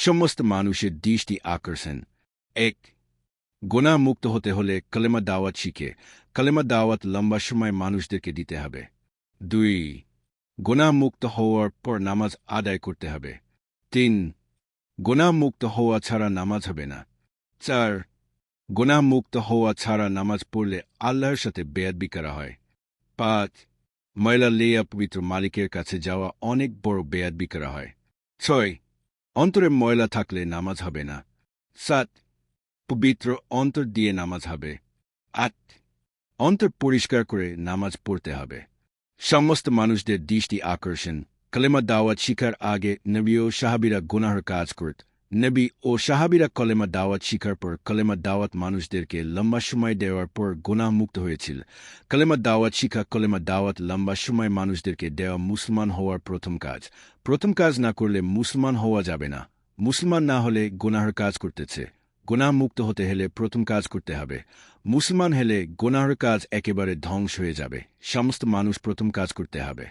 সমস্ত মানুষের দৃষ্টি আকর্ষণ। 1. গুনাহ মুক্ত হতে হলে কলেমা দাওয়াত শিখে কলেমা দাওয়াত লম্বা সময় মানুষদেরকে দিতে হবে। 2. গুনাহ মুক্ত হওয়ার পর নামাজ আদায় করতে হবে। 3. গুনাহ মুক্ত হওয়া ছাড়া নামাজ হবে না। 4. গুনাহ মুক্ত হওয়া ছাড়া নামাজ পড়লে আল্লাহর সাথে বেয়াদবি করা হয়। 5. ময়লা লিয়ে পবিত্র মালিকের কাছে যাওয়া অনেক বড় বেয়াদবি করা হয়। 6. অন্তরে ময়লা থাকলে নামাজ হবে না। 7. পবিত্র অন্তর দিয়ে নামাজ হবে। 8. অন্তর পরিষ্কার করে নামাজ পড়তে হবে। সমস্ত মানুষদের দৃষ্টি আকর্ষণ। কলেমা দাওয়াত শিখার আগে নবী ও সাহাবীরা গুনাহের কাজ করত। নবী ও সাহাবীরা কলেমা দাওয়াত শিখার পর কলেমা দাওয়াত মানুষদেরকে লম্বা সময় দেওয়ার পর গুনাহ মুক্ত হয়েছিল। কলেমা দাওয়াত শিখা কলেমা দাওয়াত লম্বা সময় মানুষদেরকে দেওয়া মুসলমান হওয়ার প্রথম কাজ। প্রথম কাজ না করলে মুসলমান হওয়া যাবে না। মুসলমান না হলে গুনাহের কাজ করতেছে। গুনাহ মুক্ত হতে হলে প্রথম কাজ করতে হবে। মুসলমান হলে গুনাহের কাজ একেবারে ধ্বংস হয়ে যাবে। সমস্ত মানুষ প্রথম কাজ করতে হবে।